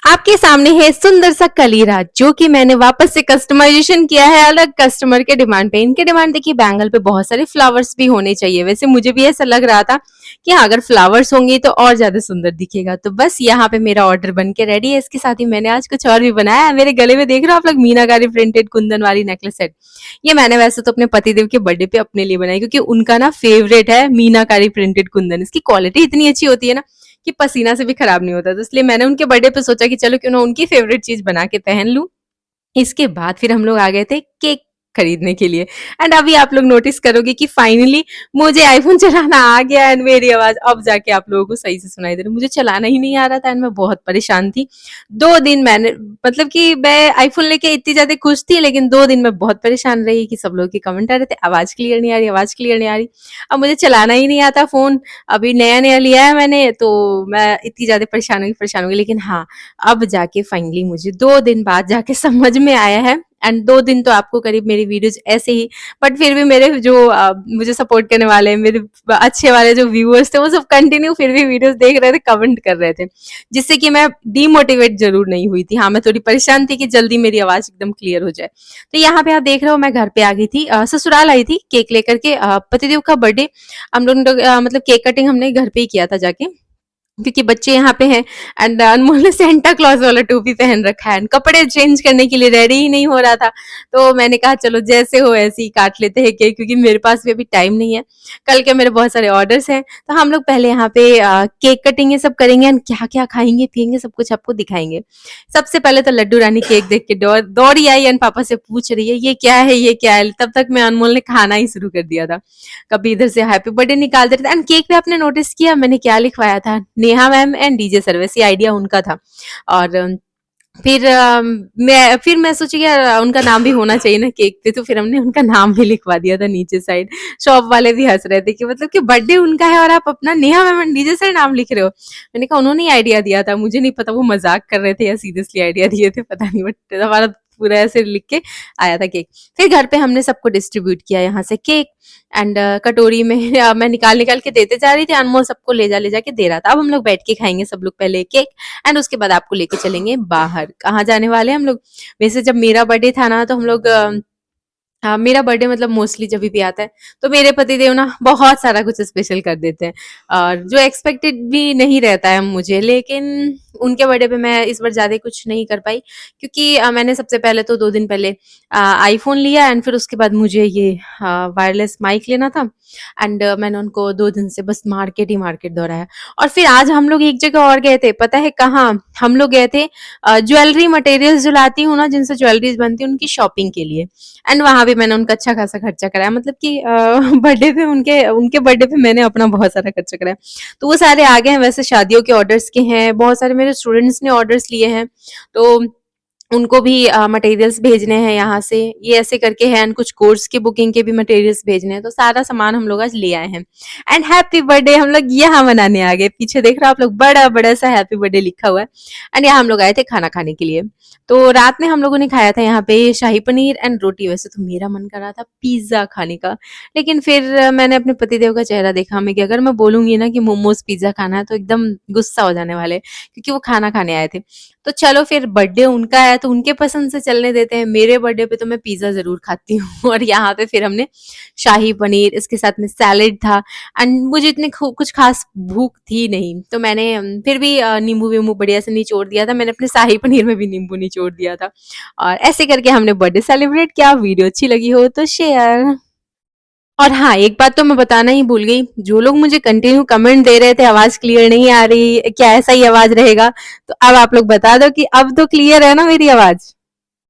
आपके सामने है सुंदर सा कलीरा जो कि मैंने वापस से कस्टमाइजेशन किया है अलग कस्टमर के डिमांड पे। इनके डिमांड देखिए बैंगल पे बहुत सारे फ्लावर्स भी होने चाहिए। वैसे मुझे भी ऐसा लग रहा था कि हाँ अगर फ्लावर्स होंगे तो और ज्यादा सुंदर दिखेगा। तो बस यहाँ पे मेरा ऑर्डर बन के रेडी है। इसके साथ ही मैंने आज कुछ और भी बनाया है। मेरे गले में देख रहे हो आप लोग मीनाकारी प्रिंटेड कुंदन वाली नेकलेस सेट। ये मैंने वैसे तो अपने पतिदेव के बर्थडे पे अपने लिए बनाई क्योंकि उनका ना फेवरेट है मीनाकारी प्रिंटेड कुंदन। इसकी क्वालिटी इतनी अच्छी होती है ना कि पसीना से भी खराब नहीं होता। तो इसलिए मैंने उनके बर्थडे पे सोचा कि चलो क्यों ना उनकी फेवरेट चीज बना के पहन लूं। इसके बाद फिर हम लोग आ गए थे केक खरीदने के लिए। एंड अभी आप लोग नोटिस करोगे कि फाइनली मुझे आईफोन चलाना आ गया एंड मेरी आवाज अब जाके आप लोगों को सही से सुनाई दे रही। मुझे चलाना ही नहीं आ रहा था एंड मैं बहुत परेशान थी। 2 दिन मैंने मतलब कि मैं आईफोन लेके इतनी ज्यादा खुश थी, लेकिन 2 दिन में बहुत परेशान रही कि सब लोग के कमेंट आ रहे थे आवाज क्लियर नहीं आ रही, आवाज क्लियर नहीं आ रही। अब मुझे चलाना ही नहीं आता फोन। अभी नया नया लिया है मैंने, तो मैं इतनी ज्यादा परेशान होगी। लेकिन हाँ, अब जाके फाइनली मुझे 2 दिन बाद जाके समझ में आया है। एंड 2 दिन तो आपको करीब मेरी वीडियोज ऐसे ही, बट फिर भी मेरे जो मुझे सपोर्ट करने वाले मेरे अच्छे वाले जो व्यूअर्स थे वो सब कंटिन्यू फिर भी वीडियोस देख रहे थे, कमेंट कर रहे थे, जिससे कि मैं डीमोटिवेट जरूर नहीं हुई थी। हाँ, मैं थोड़ी परेशान थी कि जल्दी मेरी आवाज एकदम क्लियर हो जाए। तो यहाँ पे आप देख रहे हो मैं घर पे आ गई थी, ससुराल आई थी केक लेकर के। पतिदेव का बर्थडे हम लोग मतलब केक कटिंग हमने घर पे ही किया था जाके, क्योंकि बच्चे यहाँ पे हैं। एंड अनमोल ने सेंटा क्लॉज वाला टोपी पहन रखा है, कपड़े चेंज करने के लिए रेडी ही नहीं हो रहा था। तो मैंने कहा चलो जैसे हो ऐसे ही काट लेते हैं केक, क्योंकि मेरे पास भी अभी टाइम नहीं है। कल के मेरे बहुत सारे ऑर्डर्स हैं। तो हम लोग पहले यहाँ पे केक कटिंग ये सब करेंगे एंड क्या क्या खाएंगे पियेंगे सब कुछ आपको दिखाएंगे। सबसे पहले तो लड्डू रानी केक देख के दौड़ी आई एंड पापा से पूछ रही है ये क्या है ये क्या है। तब तक मैं अनमोल ने खाना ही शुरू कर दिया था। कभी इधर से हैप्पी बर्थडे निकाल देते थे। एंड केक पे आपने नोटिस किया मैंने क्या लिखवाया था? Neha ma'am and DJ service, ये आइडिया उनका था। और फिर मैं सोची कि यार उनका नाम भी होना चाहिए ना केक पे, तो फिर हमने उनका नाम भी लिखवा दिया था नीचे साइड। शॉप वाले भी हंस रहे थे कि मतलब कि बर्थडे उनका है और आप अपना Neha ma'am and DJ side नाम लिख रहे हो। मैंने कहा उन्होंने ही आइडिया दिया था, मुझे नहीं पता वो मजाक कर रहे थे या सीरियसली आइडिया दिए थे, पता नहीं, बट हमारा पूरा ऐसे लिख के आया था केक। फिर घर पे हमने सबको डिस्ट्रीब्यूट किया यहाँ से केक। एंड कटोरी में मैं निकाल निकाल के देते जा रही थी, अनमोल सबको ले जा के दे रहा था। अब हम लोग बैठ के खाएंगे सब लोग पहले केक, एंड उसके बाद आपको लेके चलेंगे बाहर। कहाँ जाने वाले हैं हम लोग? वैसे जब मेरा बर्थडे था ना तो हम लोग हाँ, मेरा बर्थडे मतलब मोस्टली जब भी आता है तो मेरे पतिदेव ना बहुत सारा कुछ स्पेशल कर देते हैं, और जो एक्सपेक्टेड भी नहीं रहता है मुझे। लेकिन उनके बर्थडे पे मैं इस बार ज्यादा कुछ नहीं कर पाई, क्योंकि मैंने सबसे पहले तो 2 दिन पहले आईफोन लिया एंड फिर उसके बाद मुझे ये वायरलेस माइक लेना था। एंड मैंने उनको 2 दिन से बस मार्केट ही मार्केट दौड़ाया। और फिर आज हम लोग एक जगह और गए थे, पता है कहाँ? हम लोग गए थे ज्वेलरी मटेरियल्स जो लाती हूँ ना, जिनसे ज्वेलरीज बनती है, उनकी शॉपिंग के लिए। एंड वहां भी मैंने उनका अच्छा खासा खर्चा कराया, मतलब कि बर्थडे पे उनके उनके बर्थडे पे मैंने अपना बहुत सारा खर्चा कराया। तो वो सारे आ गए हैं, वैसे शादियों के ऑर्डर्स के हैं, बहुत सारे मेरे स्टूडेंट्स ने ऑर्डर्स लिए हैं। तो उनको भी मटेरियल्स भेजने हैं यहाँ से, ये ऐसे करके है। एंड कुछ कोर्स की बुकिंग के भी मटेरियल्स भेजने हैं। तो सारा सामान हम लोग आज ले आए हैं। एंड हैप्पी बर्थडे हम लोग यहाँ मनाने आ गए। पीछे देख रहे हो आप लोग, बड़ा बड़ा सा हैप्पी बर्थडे लिखा हुआ है। एंड यहाँ हम लोग आए थे खाना खाने के लिए। तो रात में हम लोगों ने खाया था यहाँ पे शाही पनीर एंड रोटी। वैसे तो मेरा मन कर रहा था पिज्जा खाने का, लेकिन फिर मैंने अपने पतिदेव का चेहरा देखा मैं कि अगर मैं बोलूंगी ना कि मोमोज पिज्जा खाना है तो एकदम गुस्सा हो जाने वाले, क्योंकि वो खाना खाने आए थे। तो चलो फिर बर्थडे उनका है तो उनके पसंद से चलने देते हैं। मेरे बर्थडे पे तो मैं पिज्जा जरूर खाती हूँ। और यहाँ पे फिर हमने शाही पनीर, इसके साथ में सैलेड था। एंड मुझे इतनी कुछ खास भूख थी नहीं, तो मैंने फिर भी नींबू वींबू बढ़िया से निचोड़ दिया था। मैंने अपने शाही पनीर में भी नींबू निचोड़ दिया था। और ऐसे करके हमने बर्थडे सेलिब्रेट किया। वीडियो अच्छी लगी हो तो शेयर। और हाँ, एक बात तो मैं बताना ही भूल गई, जो लोग मुझे कंटिन्यू कमेंट दे रहे थे आवाज क्लियर नहीं आ रही, क्या ऐसा ही आवाज रहेगा, तो अब आप लोग बता दो कि अब तो क्लियर है ना मेरी आवाज?